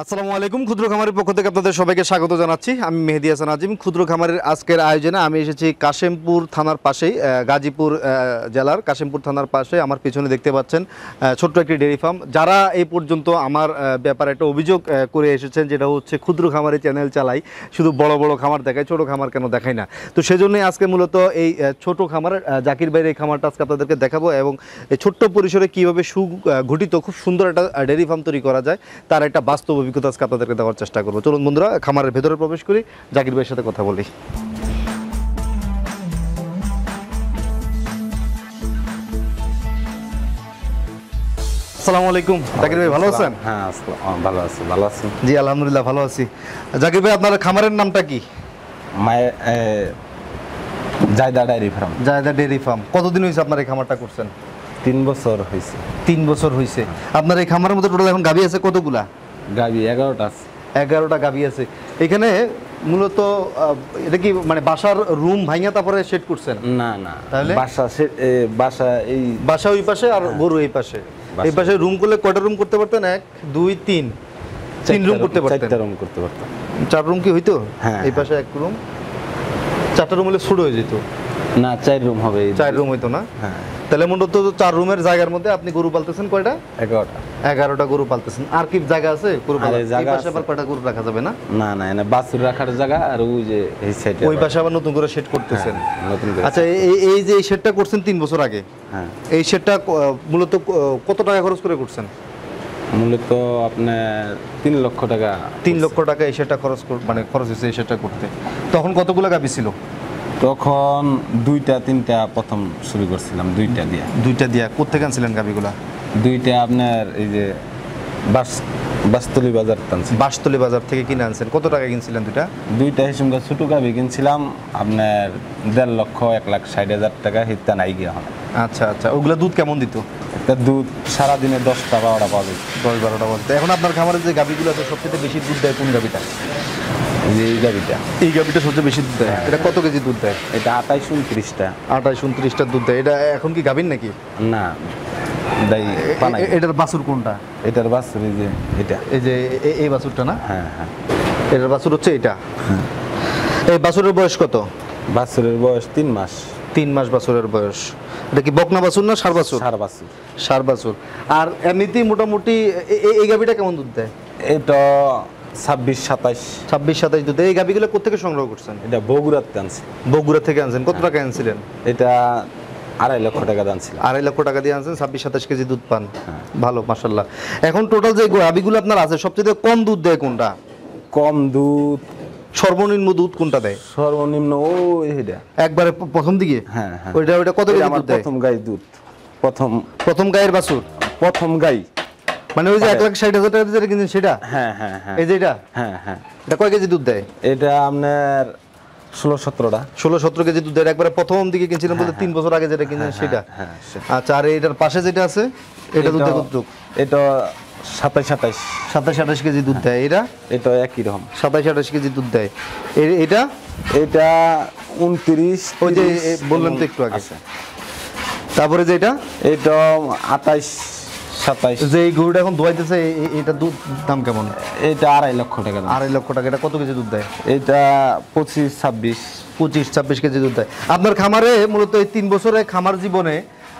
আসসালামু আলাইকুম। ক্ষুদ্র খামারের পক্ষ থেকে আপনাদের সবাইকে স্বাগত জানাচ্ছি। আমি মেহেদি হাসান আজিম। ক্ষুদ্র খামারের আজকের আয়োজনে আমি এসেছি কাশিমপুর থানার পাশেই, গাজীপুর জেলার কাশিমপুর থানার পাশে আমার পিছনে দেখতে পাচ্ছেন ছোট্ট একটি ডেয়ারি ফার্ম। যারা এই পর্যন্ত আমার ব্যাপারে একটা অভিযোগ করে এসেছেন, যেটা হচ্ছে ক্ষুদ্র খামারে চ্যানেল চালাই, শুধু বড় বড় খামার দেখায়, ছোট খামার কেন দেখায় না। তো সেজন্যই আজকে মূলত এই ছোট খামার জাকির ভাইয়ের এই খামারটা আজকে আপনাদেরকে দেখাবো, এবং এই ছোট্ট পরিসরে কীভাবে সুগঠিত খুব সুন্দর একটা ডেয়ারি ফার্ম তৈরি করা যায় তার একটা বাস্তব অভিজ্ঞতা আজকে আপনাদেরকে দেওয়ার চেষ্টা করবো। চলুন বন্ধুরা, খামারের ভেতরে প্রবেশ করি, জাকির ভাইয়ের সাথে কথা বলি। আসসালামু আলাইকুম জাকির ভাই, ভালো আছেন? হ্যাঁ ভালো আছি। ভালো আছেন? জি আলহামদুলিল্লাহ ভালো আছি। জাকির ভাই, আপনার খামারের নামটা কি? Zaida dairy farm. Zaida dairy farm. কতদিন হয়েছে আপনার এই খামারটা করছেন? 3 বছর হয়েছে। 3 বছর হয়েছে। আপনার এই খামারের মধ্যে টোটাল এখন গাভী আছে কতগুলা? গাভী 11টা আছে। 11টা গাভী আছে। এখানে মূলত এটা কি মানে বাসার রুম ভাঙা তারপরে সেট করছেন? না না, তাহলে বাসা ওই পাশে আর গরু এই পাশে। এই পাশে রুম করলে কয়টা রুম করতে পারতেন? 1 2 3 3 রুম করতে পারতেন। 4টা রুম করতে পারতাম। 4 রুম কি হইতো? হ্যাঁ, এই পাশে 1 রুম, 4টা রুম হলে ছোট হয়ে যেত। না, 4 রুম হবে। 4 রুম হইতো না? হ্যাঁ। তাহলে মূলত 4 রুমের জায়গার মধ্যে আপনি গরু পালতেছেন কয়টা? 11টা গরু পালতেছেন। আর কি জায়গা আছে গরু পালার? এই পাশে আবার কয়টা গরু রাখা যাবে না? না না, এনে বাছুর রাখার জায়গা, আর ওই যে এই সাইডে ওই পাশে আবার নতুন করে সেট করতেছেন। নতুন করে। আচ্ছা, এই যে এই সেটটা করছেন 3 বছর আগে, হ্যাঁ, এই সেটটা মূলত কত টাকা খরচ করে করছেন? মূলত আপনার 3 লক্ষ টাকা। 3 লক্ষ টাকা এই সেটটা খরচ হয়েছে এই সেটটা করতে। তখন কতগুলো গাভী ছিল? তখন 2টা 3টা প্রথম শুরু করছিলাম, 2টা দিয়া। কোত্থেকে আনছিলেন গাভীগুলা? 2টা আপনার এই যে বাস্তলি বাজার টানছি। বাসতলী বাজার থেকে কিনে আনছেন। কত টাকা কিনছিলেন দুইটা? 2টা হিসেবে ছোট গাভী কিনছিলাম আপনার 1.5 লক্ষ 1,60,000 টাকা। হিত্তা নাই গিয়া হয়। আচ্ছা আচ্ছা, ওগুলা দুধ কেমন দিত? একটা দুধ সারাদিনে 10টা 12টা পাওয়া যায়। 10-12টা বলতে। এখন আপনার খামারে যে গাভীগুলো আছে সবচেয়ে বেশি দুধ দেয় কোন গাভীটা? এই গাভীটা। এই গাভীটা সবচেয়ে বেশি দুধ দেয়। এটা কত কেজি দুধ দেয়? এটা 28-29টা। 28-29টা দুধ দেয়। এটা এখন কি গাভীর নাকি? না, পানাই। এটার বাছুর কোনটা? এটার বাছুর এই যে এটা। এই যে এই বাছুরটা না? হ্যাঁ হ্যাঁ, এটার বাছুর হচ্ছে এটা। এই বাছুরের বয়স কত? বাছুরের বয়স 3 মাস। 3 মাস বাছুরের বয়স। এটা কি বকনা বাছুর না ষাঁড় বাছুর? ষাঁড় বাছুর। ষাঁড় বাছুর। আর এমনিতেই মোটামুটি এই গাভীটা কেমন দুধ দেয়? এটা 26-27 দুধ। এই গাভীগুলো কোথেকে সংগ্রহ করছেন? এটা বগুড়াতে আনছি। বগুড়া থেকে আনছেন। কত টাকা আনছিলেন? এটা 2.5 লক্ষ টাকা আনছিলাম। 2.5 লক্ষ টাকা দিয়ে আনছেন, 26-27 কেজি দুধ পান। ভালো, মাশাআল্লাহ। এখন টোটাল যে গাভীগুলো আপনার আছে সবচেয়ে কম দুধ দেয় কোনটা? কম দুধ, সর্বনিম্ন দুধ কোনটা দেয়? সর্বনিম্ন ওইটা একবারে প্রথম দিকে। হ্যাঁ হ্যাঁ। ওইটা কত কেজি দুধ দেয়? প্রথম গাই দুধ। প্রথম গায়ের বাছুর। প্রথম গাই মানে ওই যে 1,60,000 টাকা দিয়ে কিনছেন সেটা? হ্যাঁ হ্যাঁ হ্যাঁ। এই যে এটা? হ্যাঁ হ্যাঁ। এটা কয় কেজি দুধ দেয়? এটা আপনার 16-17টা। 16-17 কেজি দুধ দেয়। একবারে প্রথম দিকে কিনছিলেন বলতে 3 বছর আগে যেটা কিনছেন সেটা? হ্যাঁ। আচ্ছা, আর এটার পাশে যেটা আছে এটা দুধ কতটুকু? এটা 27-28 কেজি দুধ দেয়। এটা একই রকম 27-28 কেজি দুধ দেয়। এটা 29। ওই যে বললেন তো একটু আগে। তারপরে যে এটা 28-27। যে এই গরুটা এখন দোয়াইতেছে, এটা দুধ দাম কেমন? এটা 2.5 লক্ষ টাকা। 2.5 লক্ষ টাকা। এটা কত কেজি দুধ দেয়? এটা 25-26 কেজি দুধ দেয়। আপনার খামারে মূলত এই 3 বছরের খামার জীবনে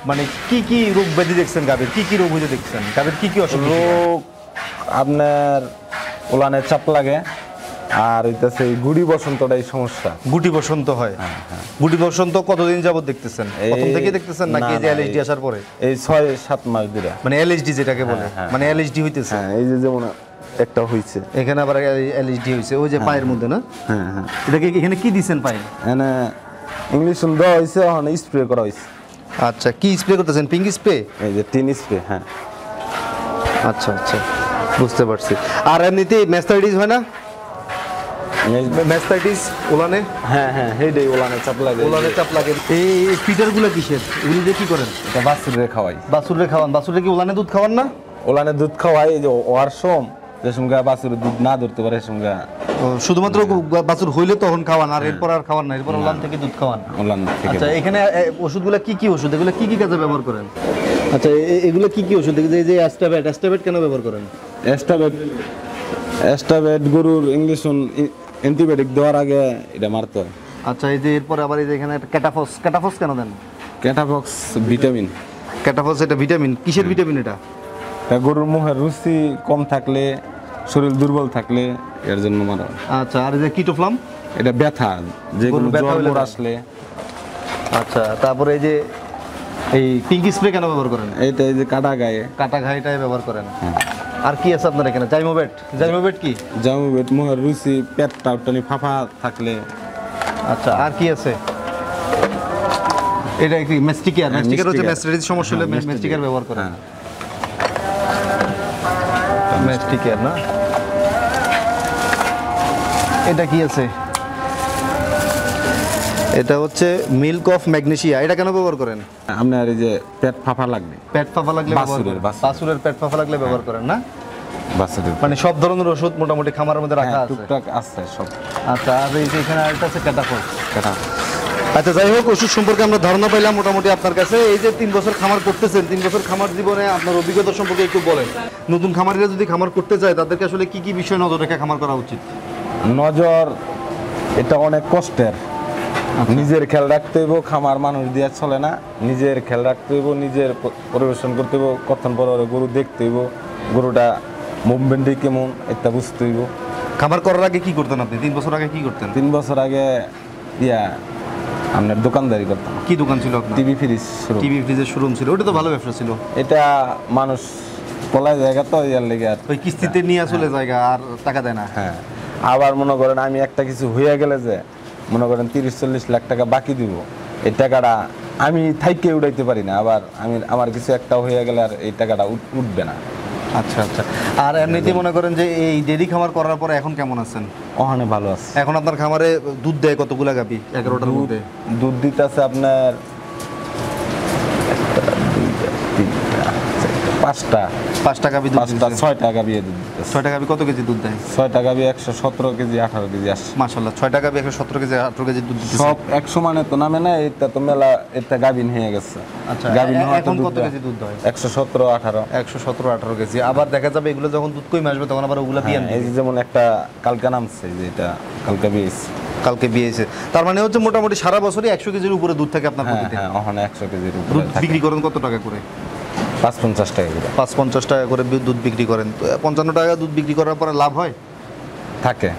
মানে কি কি রোগ ব্যাধি দেখছেন গাভীর? কি কি রোগ হইতে দেখছেন গাভীর? কি কি অসুখ? রোগ আপনার ওলানে চাপ লাগে, আর হইতাছে গুড়ি বসন্তটাই সমস্যা। গুটি বসন্ত হয়? গুটি বসন্ত কতদিন যাবত দেখতেছেন? প্রথম থেকে দেখতেছেন নাকি এই যে এলএসডি আসার পরে? এই 6-7 মাস ধরে। মানে এলএসডি যেটাকে বলে, মানে এলএসডি হইতেছে। হ্যাঁ, এই যে যেমন একটা হইছে এখানে, আবার এলএসডি হইছে ওই যে পায়ের মধ্যে না? হ্যাঁ হ্যাঁ। এটা কি এখানে কি দিবেন পায়ে? এখানে ইংলিশ দেওয়া হইছে, ওখানে স্প্রে করা হইছে। আচ্ছা, কি স্প্রে করতেছেন? Pink spray? এই যে 3 স্প্রে। হ্যাঁ। আচ্ছা আচ্ছা, বুঝতে পারছি। আর এমনিতে ম্যাস্টাইটিস হয় না? ম্যাস্টাইটিস ওলানে? হ্যাঁ হ্যাঁ, হেডেই ওলানে চাপ লাগে। ওলানে চাপ লাগে। এই ফিটারগুলো কিসের? এগুলো দিয়ে কি করেন? এটা বাছুরে খাওয়াই। বাছুরে খাওয়ান? বাছুরে কি ওলানে দুধ খাওয়ান না? ওলানে দুধ খাওয়াই। এই যে ওয়ারসম যে সঙ্গে বাছুর দুধ না ধরতে পারে সঙ্গে শুধুমাত্র বাছুর হইলে তখন খাওয়ান, আর এরপর আর খাওয়ান না? এরপর ওলান থেকে দুধ খাওয়ান? ওলান থেকে। আচ্ছা, এখানে ওষুধগুলো কি কি ওষুধ? এগুলো কি কি কাজে ব্যবহার করেন? আচ্ছা, এগুলো কি কি ওষুধ? এই যে অ্যাস্টাবেট কেন ব্যবহার করেন? অ্যাস্টাবেট এস্টাবেট গরুর ইঞ্জেকশন অ্যান্টিবায়োটিক দেওয়ার আগে এটা মারতে হয়। আচ্ছা, এই যে এরপর আবার এই যে এখানে একটা ক্যাটাফস, ক্যাটাফস কেন দেন? ক্যাটাফক্স ভিটামিন। ক্যাটাফস এটা ভিটামিন, কিসের ভিটামিন এটা? গরুর মুখের রুচি কম থাকলে, শরীর দুর্বল থাকলে এর জন্য মারা হয়। আচ্ছা, আর এই যে কিটোফ্লাম, এটা ব্যথা, যে কোনো জ্বর আসলে। আচ্ছা, তারপরে এই যে এই পিঙ্কি স্প্রে কেন ব্যবহার করেন? এইটা এই যে কাটা গায়ে, কাটা ঘাইটাই ব্যবহার করেন। আর কি আছে আপনার এখানে? জাইমোবেট। জাইমোবেট কি? জামুবেট মুখের রুচি, পেটটা টানি ফাঁপা থাকলে। আচ্ছা, আর কি আছে? এটা কি মেস্টিকেয়ার? মেস্টিকেয়ার হচ্ছে ম্যাস্টাইটিস সমস্যা হলে মেস্টিকেয়ার ব্যবহার করেন। মেস্টিকেয়ার না? এটা কি আছে? এটা হচ্ছে মিল্ক অফ ম্যাগনেসিয়া। এটা কেন ব্যবহার করেন? আপনার এই যে পেট ফাঁপা লাগবে, পেট ফাঁপা লাগলে ব্যবহার করেন। বাছুরের পেট ফাঁপা লাগলে ব্যবহার করেন না? বাচ্চাদের মানে সব ধরনের ওষুধ মোটামুটি খামারের মধ্যে রাখা আছে। টুকটাক আছে সব। আচ্ছা, আর এই যে এখানে আরেকটা আছে ক্যাটাফস। ক্যাটাফক্স। আচ্ছা, যাই হোক, ওষুধ সম্পর্কে আমরা ধারণা পাইলাম মোটামুটি আপনার কাছে। এই যে 3 বছর খামার করতেছেন, 3 বছর খামার জীবনে আপনার অভিজ্ঞতা সম্পর্কে একটু বলেন। নতুন খামারিরা যদি খামার করতে চায় তাদেরকে আসলে কি কি বিষয় নজর রেখে খামার করা উচিত? নজর, এটা অনেক কষ্টের। নিজের খেয়াল রাখতে হইব, খামার মানুষ দিয়ে চলে না। নিজের খেয়াল রাখতে হইব, নিজের পরিবেশন করতে হইব, কখন পর গরু দেখতে হইব, গরুটা মুভমেন্টে কেমন এটা বুঝতে হইব। খামার করার আগে কি করতেন আপনি? 3 বছর আগে কি করতেন? 3 বছর আগে আপনার দোকানদারি করতাম। কি দোকান ছিল আপনার? TV fridge. টিভি ফ্রিজের শোরুম ছিল। ওটা তো ভালো ব্যবসা ছিল। এটা মানুষ পলায় জায়গা তো ইয়ার লেগে আর ওই কিস্তিতে নিয়ে চলে জায়গা আর টাকা দেয় না। হ্যাঁ, আবার মনে করেন আমি একটা কিছু হইয়া গেলে যে মনে করেন 30-40 লাখ টাকা বাকি দিব, এই টাকাটা আমি থাইকে উড়াইতে পারি না। আবার আমার কিছু একটা হইয়া গেলে আর এই টাকাটা উঠবে না। আচ্ছা আচ্ছা। আর এমনিতে মনে করেন যে এই ডেইরি খামার করার পরে এখন কেমন আছেন? ওখানে ভালো আছে। এখন আপনার খামারে দুধ দেয় কতগুলা গাভী? 11টার মধ্যে দুধ দিতেছে আপনার 5টা গাভী, 6টা গাভী দুধ দিতেছে। 6টা গাভী কত কেজি দুধ দেয়? 6টা গাভী 117 কেজি 18 কেজি আসে। মাশাআল্লাহ, 6টা গাভী 117 কেজি 18 কেজি দুধ দিতেছে। সব 100 মানে তো নামে না, এটা তো মেলা, এটা গাভীন হয়ে গেছে। আচ্ছা, গাভীন এখন কত কেজি দুধ দেয়? 117 18 117 18 কেজি। আবার দেখা যাবে এগুলো যখন দুধ কই আসবে তখন আবার ওগুলা বিয়ান এই যে যেমন একটা কালকা নামছে, যে এটা কালকা বিয়েছে, কালকে বিয়েছে। তার মানে হচ্ছে মোটামুটি সারা বছরই 100 কেজির উপরে দুধ থাকে আপনার প্রতিদিন। হ্যাঁ, ওখানে 100 কেজির উপরে দুধ থাকে। বিক্রি করেন কত টাকা করে? 550 টাকা করে। 550 টাকা করে দুধ বিক্রি করেন। তো 55 টাকা দুধ বিক্রি করার পরে লাভ হয়? থাকে।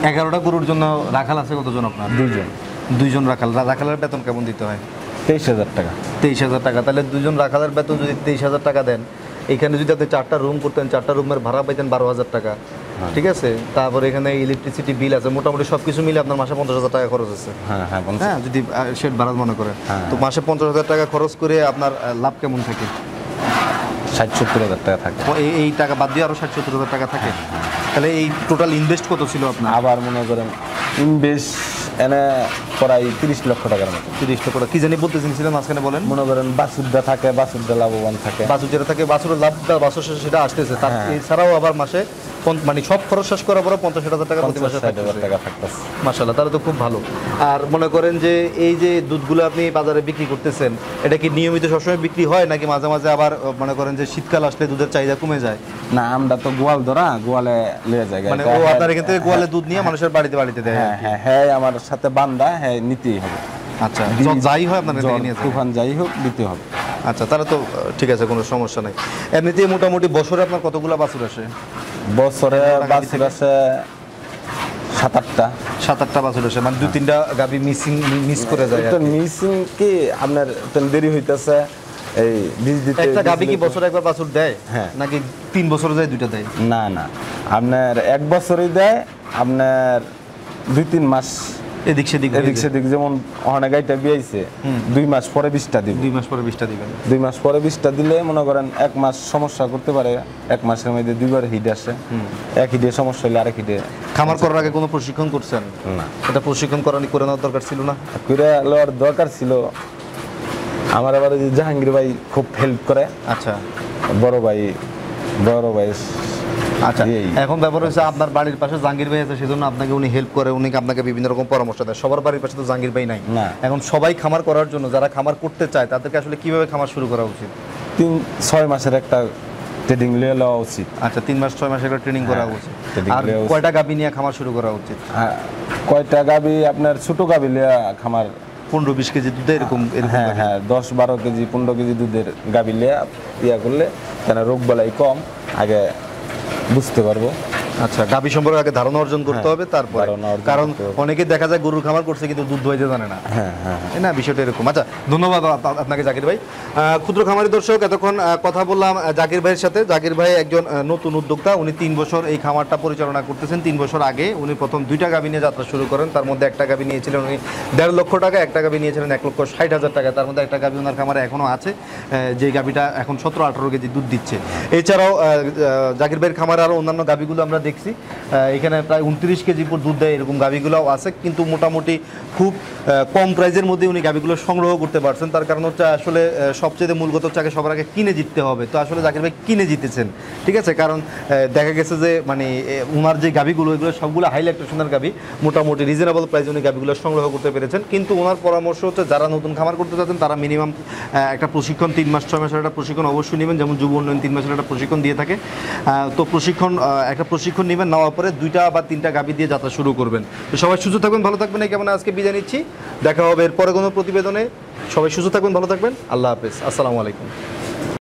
11টা গরুর জন্য রাখাল আছে কতজন আপনার? 2 জন। 2 জন রাখাল। রাখালের বেতন কেমন দিতে হয়? 23,000 টাকা। 23,000 টাকা। তাহলে 2 জন রাখালের বেতন যদি 23,000 টাকা দেন, এখানে যদি আপনি 4টা রুম করতেন, 4টা রুমের ভাড়া পাইতেন 12,000 টাকা। ঠিক আছে, তারপরে এখানে ইলেকট্রিসিটি বিল আছে, মোটামুটি সব কিছু মিলে আপনার মাসে 50,000 টাকা খরচ আছে। হ্যাঁ, যদি শেড ভাড়া মনে করেন, তো মাসে 50,000 টাকা খরচ করে আপনার লাভ কেমন থাকে? 60-70,000 টাকা থাকে। এই টাকা বাদ দিয়ে আরো 60-70,000 টাকা থাকে। তাহলে এই টোটাল ইনভেস্ট কত ছিল আপনার? আবার মনে করেন ইনভেস্ট এনে প্রায় 30 লক্ষ টাকার মতো। 30 লক্ষ টাকা। কি জানি বলতেছিলেন মাঝখানে, বলেন। মনে করেন বাছুরটা থাকে, বাছুরটা লাভবান থাকে। বাছুর যেটা থাকে, বাছুরের লাভ, বাছুর সেটা আসতেছে। তার এছাড়াও আবার মাসে মানে সব খরচ শেষ করার পরে 50,000 টাকা প্রতি মাসে থাকতেছে। মাশাআল্লাহ, তাহলে তো খুব ভালো। আর মনে করেন যে এই যে দুধগুলো আপনি বাজারে বিক্রি করতেছেন, এটা কি নিয়মিত সবসময় বিক্রি হয় নাকি মাঝে মাঝে আবার মনে করেন যে শীতকাল আসলে দুধের চাহিদা কমে যায়? না, আমরা তো গোয়াল ধরা, গোয়ালে লিয়ে যায়। মানে ও আপনার এখান থেকে গোয়ালে দুধ নিয়ে মানুষের বাড়িতে বাড়িতে দেয়? হ্যাঁ, আমার সাথে বান্দা, হ্যাঁ, নিতেই হবে। আচ্ছা, যাই হয় আপনার থেকে নিয়ে তুফান যাই হোক দিতে হবে। আচ্ছা, তাহলে তো ঠিক আছে, কোনো সমস্যা নাই। এমনিতেই মোটামুটি বছরে আপনার কতগুলা বাছুর আসে? বছরে বাছুর আসে 7-8টা। 7-8টা বাছুর আসে, মানে 2-3টা গাভী মিস করে যায়। তো মিসিং কি আপনার দেরি হইতেছে এই বীজ দিতে। একটা গাভী কি বছরে একবার বাছুর দেয়? হ্যাঁ। নাকি 3 বছরে যায় 2টা দেয়? না, আপনার 1 বছরই দেয়, আপনার 2-3 মাস এদিক সেদিক। যেমন ওখানে গাইটা বিয়াইছে, 2 মাস পরে 20টা দিবে। 2 মাস পরে 20টা দিবেন। 2 মাস পরে 20টা দিলে মনে করেন 1 মাস সমস্যা করতে পারে। 1 মাসের মধ্যে 2বার হিট আসে। এক হিটে সমস্যা হলে আরেক হিটে। খামার করার আগে কোনো প্রশিক্ষণ করছেন? না। এটা প্রশিক্ষণ করে নেওয়ার দরকার ছিল না? করে নেওয়ার দরকার ছিল। আমার আবার জাহাঙ্গীর ভাই খুব হেল্প করে। আচ্ছা, বড় ভাই। আচ্ছা, এখন ব্যাপার হচ্ছে আপনার বাড়ির পাশে জাহাঙ্গীর ভাই আছে, সেজন্য আপনাকে উনি হেল্প করে, উনি আপনাকে বিভিন্ন রকম পরামর্শ দেয়। সবার বাড়ির পাশে তো জাহাঙ্গীর ভাই নাই। এখন সবাই খামার করার জন্য, যারা খামার করতে চায় তাদেরকে আসলে কিভাবে খামার শুরু করা উচিত? 3-6 মাসের একটা ট্রেডিং লিয়ে লওয়া উচিত। আচ্ছা 3 মাস 6 মাস এগুলো ট্রেনিং করা হ্যাঁ, উচিত। training আর নেওয়া উচিত। কয়টা গাভী নিয়ে খামার শুরু করা উচিত? হ্যাঁ, কয়টা গাবি আপনার ছোট গাবি লিয়া খামার 15-20 কেজি দুধে এরকম হ্যাঁ গাভী। হ্যাঁ 10-12 কেজি 15 কেজি দুধের গাবি লিয়া ইয়া করলে কেন রোগ বালাই কম আগে বুঝতে পারবো। আচ্ছা গাভী সম্পর্কে আগে ধারণা অর্জন করতে হবে তারপরে, ধারণা অর্জন কারণ করতে হবে। অনেকে দেখা যায় গরুর খামার করছে কিন্তু দুধ দইতে জানে না। হ্যাঁ হ্যাঁ তাই না, বিষয়টা এরকম। আচ্ছা ধন্যবাদ আপনাকে জাকির ভাই। ক্ষুদ্র খামারি দর্শক, এতক্ষণ কথা বললাম জাকির ভাইয়ের সাথে। জাকির ভাই একজন নতুন উদ্যোক্তা, উনি 3 বছর এই খামারটা পরিচালনা করতেছেন। 3 বছর আগে উনি প্রথম 2টা গাভী নিয়ে যাত্রা শুরু করেন। তার মধ্যে একটা গাভী নিয়েছিলেন উনি 1.5 লক্ষ টাকা, একটা গাভী নিয়েছিলেন 1,60,000 টাকা। তার মধ্যে একটা গাভী ওনার খামারে এখনও আছে, যে গাভীটা এখন 17-18 কেজি দুধ দিচ্ছে। এছাড়াও জাকির ভাইয়ের খামারে আরও অন্যান্য গাভীগুলো আমরা দেখছি, এখানে প্রায় 29 কেজি পর দুধ দেয় এরকম গাভীগুলোও আছে, কিন্তু মোটামুটি খুব কম প্রাইজের মধ্যে উনি গাভীগুলো সংগ্রহ করতে পারছেন। তার কারণ হচ্ছে আসলে সবচেয়ে মূলগত হচ্ছে আগে সবার আগে কিনে জিততে হবে। তো আসলে জাকির ভাই কিনে জিতেছেন, ঠিক আছে, কারণ দেখা গেছে যে মানে ওনার যে গাভীগুলো এগুলো সবগুলো হাই ল্যাকটেশনের গাভী, মোটামুটি রিজনেবল প্রাইসে উনি গাভীগুলো সংগ্রহ করতে পেরেছেন। কিন্তু ওনার পরামর্শ হচ্ছে যারা নতুন খামার করতে চাচ্ছেন তারা মিনিমাম একটা প্রশিক্ষণ 3 মাস 6 মাসের একটা প্রশিক্ষণ অবশ্যই নেবেন, যেমন যুব উন্নয়ন 3 মাসের একটা প্রশিক্ষণ দিয়ে থাকে। তো একটা প্রশিক্ষণ নেবেন, নেওয়ার পরে 2টা বা 3টা গাভী দিয়ে যাত্রা শুরু করবেন। তো সবাই সুস্থ থাকবেন, ভালো থাকবেন, এই কেমন আজকে বিদায় নিচ্ছি। দেখা হবে এরপরে কোনো প্রতিবেদনে। সবাই সুস্থ থাকবেন, ভালো থাকবেন, আল্লাহ হাফেজ, আসসালামু আলাইকুম।